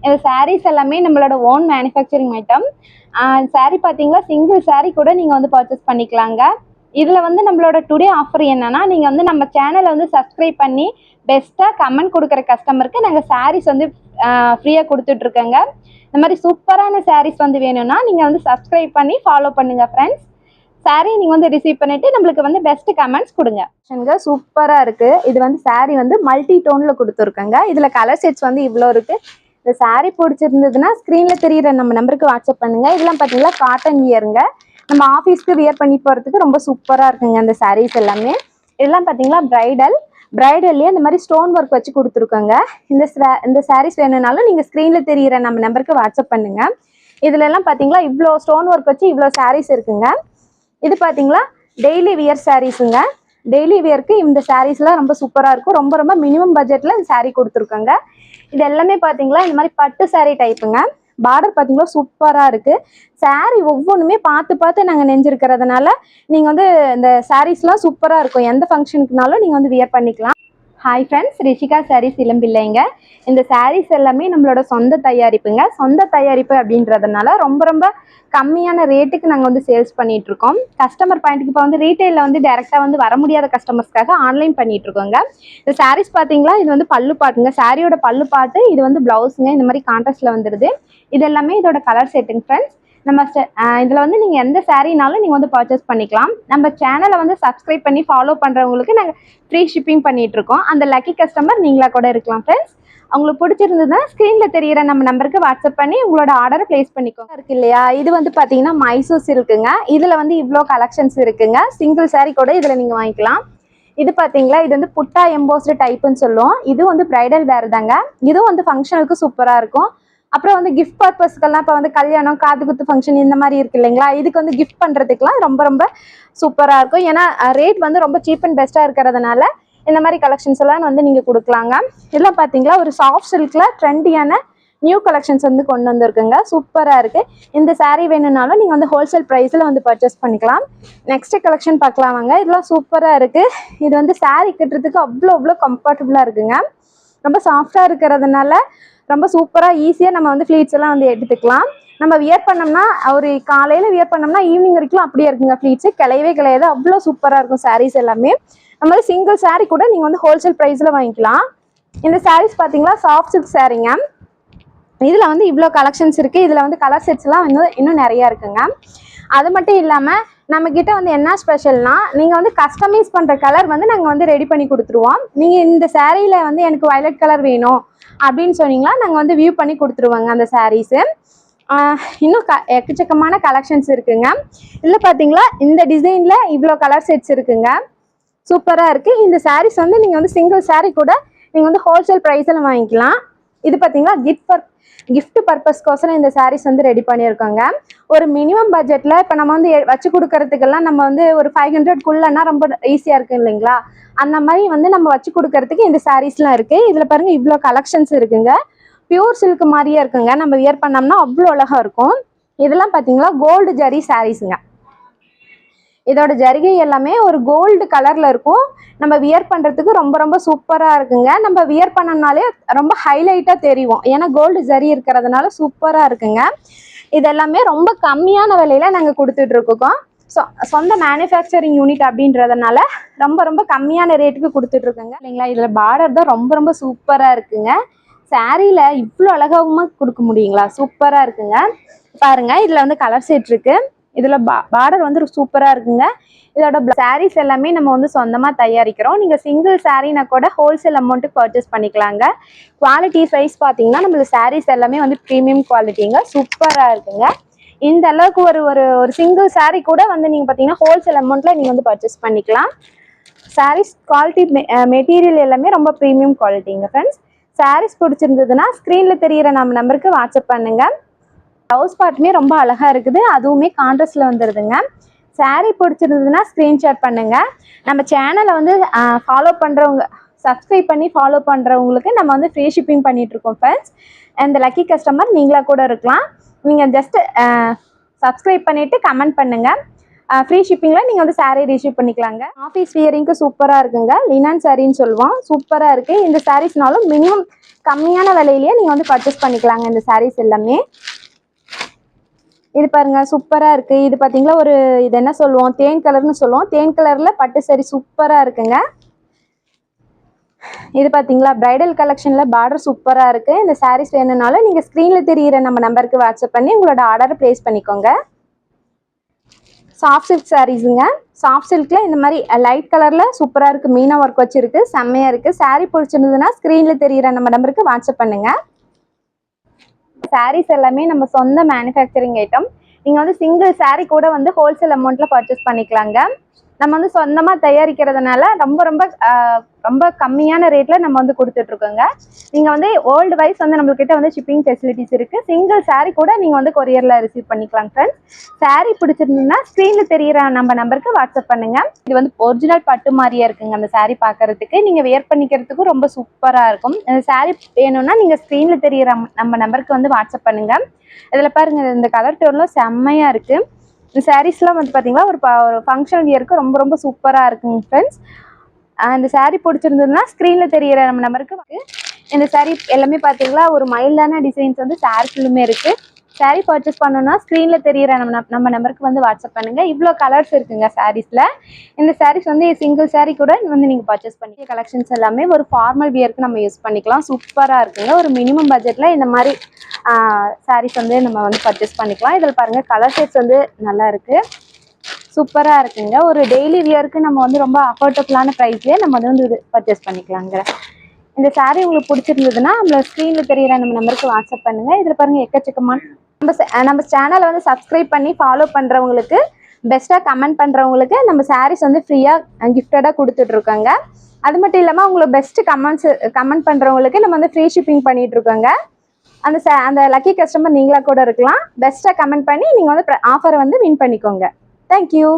இந்த சாரீஸ் எல்லாமே நம்மளோட ஓன் மேனுஃபேக்சரிங் ஐட்டம். சாரீ பார்த்தீங்களா, சிங்கிள் சாரீ கூட நீங்கள் வந்து பர்ச்சேஸ் பண்ணிக்கலாங்க. இதில் வந்து நம்மளோட டுடே ஆஃபர் என்னன்னா, நீங்கள் வந்து நம்ம சேனலை வந்து சப்ஸ்கிரைப் பண்ணி பெஸ்ட்டாக கமெண்ட் கொடுக்குற கஸ்டமருக்கு நாங்கள் சாரீஸ் வந்து ஃப்ரீயாக கொடுத்துட்ருக்கோங்க. இந்த மாதிரி சூப்பரான சாரீஸ் வந்து வேணும்னா நீங்கள் வந்து சப்ஸ்கிரைப் பண்ணி ஃபாலோ பண்ணுங்கள் ஃப்ரெண்ட்ஸ். சாரீ நீங்கள் வந்து ரிசீவ் பண்ணிவிட்டு நம்மளுக்கு வந்து பெஸ்ட்டு கமெண்ட்ஸ் கொடுங்க. சூப்பராக இருக்குது. இது வந்து சாரீ வந்து மல்டி டோனில் கொடுத்துருக்கோங்க. இதில் கலர் செட்ஸ் வந்து இவ்வளோ இருக்குது. இந்த சாரீ பிடிச்சிருந்ததுன்னா ஸ்க்ரீனில் தெரியிற நம்ம நம்பருக்கு வாட்ஸ்அப் பண்ணுங்கள். இதெல்லாம் பார்த்தீங்கன்னா காட்டன் வியருங்க. நம்ம ஆஃபீஸ்க்கு வியர் பண்ணி போகிறதுக்கு ரொம்ப சூப்பராக இருக்குங்க இந்த சாரீஸ் எல்லாமே. இதெல்லாம் பார்த்தீங்கன்னா ப்ரைடல்லையே இந்த மாதிரி ஸ்டோன் ஒர்க் வச்சு கொடுத்துருக்கோங்க. இந்த சாரீஸ் வேணும்னாலும் நீங்கள் ஸ்க்ரீனில் தெரியிற நம்ம நம்பருக்கு வாட்ஸ்அப் பண்ணுங்கள். இதுலலாம் பார்த்தீங்களா இவ்வளோ ஸ்டோன் ஒர்க் வச்சு இவ்வளோ சாரீஸ் இருக்குங்க. இது பார்த்தீங்களா டெய்லி வியர் சாரீஸுங்க. டெய்லி வியருக்கு இந்த சாரீஸ்லாம் ரொம்ப சூப்பராக இருக்கும். ரொம்ப ரொம்ப மினிமம் பட்ஜெட்டில் இந்த சாரீ கொடுத்துருக்கோங்க. இது எல்லாமே பார்த்தீங்களா இந்த மாதிரி பட்டு சாரீ டைப்புங்க. பார்டர் பார்த்தீங்களா சூப்பராக இருக்குது. சாரீ ஒவ்வொன்றுமே பார்த்து நாங்கள் நெஞ்சிருக்கிறதுனால நீங்கள் வந்து இந்த சாரீஸ்லாம் சூப்பராக இருக்கும். எந்த ஃபங்க்ஷனுக்குனாலும் நீங்கள் வந்து வியர் பண்ணிக்கலாம். ஹாய் ஃப்ரெண்ட்ஸ், ரிஷிகா சாரீஸ் இளம்பிள்ளைங்க. இந்த சாரீஸ் எல்லாமே நம்மளோட சொந்த தயாரிப்புங்க. சொந்த தயாரிப்பு அப்படின்றதுனால ரொம்ப ரொம்ப கம்மியான ரேட்டுக்கு நாங்கள் வந்து சேல்ஸ் பண்ணிகிட்ருக்கோம். கஸ்டமர் பாயிண்ட்டுக்கு இப்போ வந்து ரீட்டெயிலில் வந்து டேரெக்டாக வந்து வர முடியாத கஸ்டமர்ஸ்க்காக ஆன்லைன் பண்ணிகிட்ருக்கோங்க. இந்த சாரீஸ் பார்த்தீங்களா, இது வந்து பல்லு பாட்டுங்க. சாரியோட பல்லு பாட்டு, இது வந்து ப்ளவுஸுங்க. இந்த மாதிரி கான்ட்ராஸ்ட்டில் வந்துடுது. இது எல்லாமே இதோட கலர் செட்டுங்க ஃப்ரெண்ட்ஸ். நம்ம இதில் வந்து நீங்கள் எந்த சாரீனாலும் நீங்கள் வந்து பர்ச்சேஸ் பண்ணிக்கலாம். நம்ம சேனலை வந்து சப்ஸ்கிரைப் பண்ணி ஃபாலோ பண்ணுறவங்களுக்கு நாங்கள் ஃப்ரீ ஷிப்பிங் பண்ணிகிட்ருக்கோம். அந்த லக்கி கஸ்டமர் நீங்களாக கூட இருக்கலாம் ஃப்ரெண்ட்ஸ். அவங்களுக்கு பிடிச்சிருந்ததுன்னா ஸ்க்ரீனில் தெரியிற நம்ம நம்பருக்கு வாட்ஸ்அப் பண்ணி உங்களோட ஆர்டரை ப்ளேஸ் பண்ணிக்கோங்க. இருக்கு இல்லையா, இது வந்து பார்த்தீங்கன்னா மைசூர் சில்க்குங்க. இதில் வந்து இவ்வளோ கலெக்ஷன்ஸ் இருக்குங்க. சிங்கிள் சாரீ கூட இதில் நீங்கள் வாங்கிக்கலாம். இது பார்த்தீங்களா, இது வந்து புட்டா எம்போஸ்டு டைப்புன்னு சொல்லுவோம். இது வந்து ப்ரைடல் வேர் தாங்க. இதுவும் வந்து ஃபங்க்ஷனுக்கு சூப்பராக இருக்கும். அப்புறம் வந்து கிஃப்ட் பர்பஸ்க்கெல்லாம் இப்போ வந்து கல்யாணம், காது குத்து ஃபங்க்ஷன் இந்த மாதிரி இருக்கு இல்லைங்களா, இதுக்கு வந்து கிஃப்ட் பண்ணுறதுக்குலாம் ரொம்ப ரொம்ப சூப்பராக இருக்கும். ஏன்னா ரேட் வந்து ரொம்ப சீப் அண்ட் பெஸ்ட்டாக இருக்கிறதுனால இந்த மாதிரி கலெக்ஷன்ஸ் எல்லாம் வந்து நீங்கள் கொடுக்கலாங்க. இதெல்லாம் பார்த்தீங்களா ஒரு சாஃப்ட் சில்கில் ட்ரெண்டியான நியூ கலெக்ஷன்ஸ் வந்து கொண்டு வந்திருக்குங்க. சூப்பராக இருக்குது. இந்த சாரீ வேணும்னாலும் நீங்கள் வந்து ஹோல்சேல் ப்ரைஸில் வந்து பர்ச்சேஸ் பண்ணிக்கலாம். நெக்ஸ்ட்டு கலெக்ஷன் பார்க்கலாமாங்க. இதெல்லாம் சூப்பராக இருக்குது. இது வந்து சாரீ கட்டுறதுக்கு அவ்வளோ கம்ஃபர்டபுளாக இருக்குங்க. ரொம்ப சாஃப்டாக இருக்கிறதுனால ரொம்ப சூப்பராக ஈஸியாக நம்ம வந்து ஃப்ளீட்ஸ் எல்லாம் வந்து எடுத்துக்கலாம். நம்ம வியர் பண்ணோம்னா ஒரு காலையில் வியர் பண்ணோம்னா ஈவினிங் வரைக்கும் அப்படியே இருக்குங்க. ஃப்ளீட்ஸு கிடையாது. அவ்வளோ சூப்பராக இருக்கும் சாரீஸ் எல்லாமே. நம்ம வந்து சிங்கிள் சாரீ கூட நீங்கள் வந்து ஹோல்சேல் ப்ரைஸில் வாங்கிக்கலாம். இந்த சாரீஸ் பார்த்தீங்களா சாஃப்ட் சில்க் சாரீங்க. இதில் வந்து இவ்வளோ கலெக்ஷன்ஸ் இருக்குது. இதில் வந்து கலர் செட்ஸ்லாம் இன்னும் நிறையா இருக்குங்க. அது மட்டும் இல்லாமல் நம்மக்கிட்ட வந்து என்ன ஸ்பெஷல்னா, நீங்கள் வந்து கஸ்டமைஸ் பண்ணுற கலர் வந்து நாங்கள் வந்து ரெடி பண்ணி கொடுத்துருவோம். நீங்கள் இந்த சாரியில் வந்து எனக்கு வயலட் கலர் வேணும் அப்படின்னு சொன்னீங்கன்னா நாங்கள் வந்து வியூ பண்ணி கொடுத்துருவோங்க அந்த சாரீஸு. இன்னும் எக்கச்சக்கமான கலெக்ஷன்ஸ் இருக்குங்க. இதில் பார்த்தீங்களா இந்த டிசைனில் இவ்வளோ கலர் செட்ஸ் இருக்குங்க. சூப்பராக இருக்குது. இந்த சாரீஸ் வந்து நீங்கள் வந்து சிங்கிள் சாரீ கூட நீங்கள் வந்து ஹோல்சேல் ப்ரைஸில் வாங்கிக்கலாம். இது பார்த்தீங்களா கிஃப்ட் பர்பஸ்க்கோசரம் இந்த சாரீஸ் வந்து ரெடி பண்ணியிருக்கோங்க. ஒரு மினிமம் பட்ஜெட்டில் இப்போ நம்ம வந்து வச்சு கொடுக்கறதுக்கெல்லாம் நம்ம வந்து ஒரு 500க்குள்ளனா ரொம்ப ஈஸியாக இருக்குது இல்லைங்களா, அந்த மாதிரி வந்து நம்ம வச்சு கொடுக்கறதுக்கு இந்த சாரீஸ்லாம் இருக்குது. இதில் பாருங்கள் இவ்வளோ கலெக்ஷன்ஸ் இருக்குங்க. பியூர் சில்க் மாதிரியே இருக்குங்க. நம்ம வியர் பண்ணோம்னா அவ்வளோ அழகாக இருக்கும். இதெல்லாம் பார்த்தீங்களா கோல்டு ஜரி சாரீஸுங்க. இதோட ஜரிகை எல்லாமே ஒரு கோல்டு கலரில் இருக்கும். நம்ம வியர் பண்ணுறதுக்கு ரொம்ப ரொம்ப சூப்பராக இருக்குங்க. நம்ம வியர் பண்ணோம்னாலே ரொம்ப ஹைலைட்டாக தெரியும். ஏன்னா கோல்டு ஜரி இருக்கிறதுனால சூப்பராக இருக்குங்க. இதெல்லாமே ரொம்ப கம்மியான விலையில் நாங்கள் கொடுத்துட்ருக்கோம். சொந்த மேனுஃபேக்சரிங் யூனிட் அப்படின்றதுனால ரொம்ப ரொம்ப கம்மியான ரேட்டுக்கு கொடுத்துட்ருக்கோங்க இல்லைங்களா. இதில் பார்டர் தான் ரொம்ப ரொம்ப சூப்பராக இருக்குங்க. சாரியில் இவ்வளோ அழகாகவும் கொடுக்க முடியுங்களா, சூப்பராக இருக்குங்க. பாருங்கள் இதில் வந்து கலர் செட் இருக்குது. இதில் பார்டர் வந்து சூப்பராக இருக்குங்க. இதோட சாரீஸ் எல்லாமே நம்ம வந்து சொந்தமாக தயாரிக்கிறோம். நீங்கள் சிங்கிள் சாரீனா கூட ஹோல்சேல் அமௌண்ட்டுக்கு பர்ச்சேஸ் பண்ணிக்கலாங்க. குவாலிட்டி சைஸ் பார்த்தீங்கன்னா நம்மளுக்கு சாரீஸ் எல்லாமே வந்து ப்ரீமியம் குவாலிட்டிங்க. சூப்பராக இருக்குங்க. இந்த அளவுக்கு ஒரு சிங்கிள் சாரீ கூட வந்து நீங்கள் பார்த்தீங்கன்னா ஹோல்சேல் அமௌண்ட்டில் நீங்கள் வந்து பர்ச்சேஸ் பண்ணிக்கலாம். சாரீஸ் குவாலிட்டி மெட்டீரியல் எல்லாமே ரொம்ப ப்ரீமியம் குவாலிட்டிங்க ஃப்ரெண்ட்ஸ். சாரீஸ் பிடிச்சிருந்ததுன்னா ஸ்க்ரீனில் தெரியிற நம்ம நம்பருக்கு வாட்ஸ்அப் பண்ணுங்கள். ப்ளவுஸ் பார்ட்டுமே ரொம்ப அழகாக இருக்குது. அதுவுமே கான்ட்ராஸ்டில் வந்துடுதுங்க. சாரீ பிடிச்சிருந்ததுன்னா ஸ்க்ரீன்ஷாட் பண்ணுங்கள். நம்ம சேனலை வந்து ஃபாலோ பண்ணுறவங்க சப்ஸ்கிரைப் பண்ணி ஃபாலோ பண்ணுறவங்களுக்கு நம்ம வந்து ஃப்ரீ ஷிப்பிங் பண்ணிகிட்ருக்கோம் ஃப்ரெண்ட்ஸ். இந்த லக்கி கஸ்டமர் நீங்களாக கூட இருக்கலாம். நீங்கள் ஜஸ்ட்டு சப்ஸ்கிரைப் பண்ணிவிட்டு கமெண்ட் பண்ணுங்கள். ஃப்ரீ ஷிப்பிங்கில் நீங்கள் வந்து சாரீ ரிசீவ் பண்ணிக்கலாங்க. ஆஃபீஸ் வியரிங்க்கு சூப்பராக இருக்குங்க. லினன் சாரின்னு சொல்லுவோம். சூப்பராக இருக்குது. இந்த சாரீஸ்னாலும் மினிமம் கம்மியான விலையிலேயே நீங்கள் வந்து பர்ச்சேஸ் பண்ணிக்கலாங்க இந்த சாரீஸ் எல்லாமே. இது பாருங்க சூப்பராக இருக்குது. இது பார்த்தீங்களா இது என்ன சொல்லுவோம், தேன் கலர்னு சொல்லுவோம். தேன் கலரில் பட்டு சாரி சூப்பராக இருக்குங்க. இது பார்த்தீங்களா பிரைடல் கலெக்ஷனில் பார்டர் சூப்பராக இருக்குது. இந்த சாரீஸ் வேணும்னாலும் நீங்கள் ஸ்க்ரீனில் தெரிகிற நம்ம நம்பருக்கு வாட்ஸ்அப் பண்ணி உங்களோட ஆர்டரை ப்ளேஸ் பண்ணிக்கோங்க. சாஃப்ட் சில்க் சாரீஸுங்க. சாஃப்ட் சில்கில் இந்த மாதிரி லைட் கலரில் சூப்பராக இருக்குது. மீனா ஒர்க் வச்சுருக்கு, செம்மையாக இருக்குது. சாரீ பிடிச்சிருந்ததுன்னா ஸ்க்ரீனில் தெரிகிற நம்ம நம்பருக்கு வாட்ஸ்அப் பண்ணுங்கள். சாரீஸ் எல்லாமே நம்ம சொந்த மேனுஃபேக்சரிங் ஐட்டம். நீங்கள் வந்து சிங்கிள் சாரீ கூட வந்து ஹோல்சேல் அமௌண்ட்டில் பர்ச்சேஸ் பண்ணிக்கலாங்க. நம்ம வந்து சொந்தமாக தயாரிக்கிறதுனால ரொம்ப ரொம்ப ரொம்ப கம்மியான ரேட்டில் நம்ம வந்து கொடுத்துட்ருக்கோங்க. நீங்கள் வந்து வேர்ல்டு வைஸ் வந்து நம்மள்கிட்ட வந்து ஷிப்பிங் ஃபெசிலிட்டிஸ் இருக்குது. சிங்கிள் சாரீ கூட நீங்கள் வந்து கொரியரில் ரிசீவ் பண்ணிக்கலாம் ஃப்ரெண்ட்ஸ். சாரீ பிடிச்சிருந்ததுன்னா ஸ்க்ரீனில் தெரிகிற நம்ம நம்பருக்கு வாட்ஸ்அப் பண்ணுங்கள். இது வந்து ஒரிஜினல் பட்டு மாதிரியே இருக்குங்க. அந்த சாரீ பார்க்குறதுக்கு நீங்கள் வேர் பண்ணிக்கிறதுக்கும் ரொம்ப சூப்பராக இருக்கும். அந்த சாரீ வேணும்னா நீங்கள் ஸ்க்ரீனில் தெரிகிற நம்ம நம்பருக்கு வந்து வாட்ஸ்அப் பண்ணுங்கள். இதில் பாருங்கள் இந்த கலர் டோன்லாம் செம்மையாக இருக்குது. இந்த சாரீஸ்லாம் வந்து பார்த்தீங்கன்னா ஒரு ஃபங்க்ஷன் வியருக்கு ரொம்ப ரொம்ப சூப்பராக இருக்குங்க ஃப்ரெண்ட்ஸ். இந்த சாரீ பிடிச்சிருந்ததுன்னா ஸ்க்ரீனில் தெரிகிற நம்ம நம்பருக்கு இந்த சாரீ எல்லாமே பார்த்தீங்களா ஒரு மைல்டான டிசைன்ஸ் வந்து சாரீஸ்லுமே இருக்குது. சாரீ பர்ச்சேஸ் பண்ணணும்னா ஸ்க்ரீனில் தெரிகிற நம்ம நம்பருக்கு வந்து வாட்ஸ்அப் பண்ணுங்கள். இவ்வளோ கலர்ஸ் இருக்குங்க சாரீஸில். இந்த சாரீஸ் வந்து சிங்கிள் சாரீ கூட வந்து நீங்கள் பர்ச்சேஸ் பண்ணி கலெக்ஷன்ஸ் எல்லாமே ஒரு ஃபார்மல் வியருக்கு நம்ம யூஸ் பண்ணிக்கலாம். சூப்பராக இருக்குங்க. ஒரு மினிமம் பட்ஜெட்டில் இந்த மாதிரி சாரீஸ் வந்து நம்ம வந்து பர்ச்சேஸ் பண்ணிக்கலாம். இதில் பாருங்கள் கலர் ஷேட்ஸ் வந்து நல்லா இருக்குது, சூப்பராக இருக்குங்க. ஒரு டெய்லி வியருக்கு நம்ம வந்து ரொம்ப அஃபோர்டபுளான ப்ரைஸ்லேயே நம்ம வந்து இது பர்ச்சேஸ் பண்ணிக்கலாங்க. இந்த சாரீ உங்களுக்கு பிடிச்சிருந்ததுன்னா நம்மள ஸ்க்ரீனில் தெரிகிற நம்ம நம்பருக்கு வாட்ஸ்அப் பண்ணுங்கள். இதில் பாருங்கள் எக்கச்சக்கமான நம்ம சேனலை வந்து சப்ஸ்கிரைப் பண்ணி ஃபாலோ பண்ணுறவங்களுக்கு, பெஸ்ட்டாக கமெண்ட் பண்ணுறவங்களுக்கு நம்ம சாரீஸ் வந்து ஃப்ரீயாக கிஃப்டடாக கொடுத்துட்ருக்கோங்க. அது மட்டும் இல்லாமல் உங்களுக்கு பெஸ்ட்டு கமெண்ட் பண்ணுறவங்களுக்கு நம்ம வந்து ஃப்ரீ ஷிப்பிங் பண்ணிகிட்ருக்கோங்க. அந்த லக்கி கஸ்டமர் நீங்களாக கூட இருக்கலாம். பெஸ்ட்டாக கமெண்ட் பண்ணி நீங்கள் வந்து ஆஃபரை வந்து வின் பண்ணிக்கோங்க. தேங்க்யூ.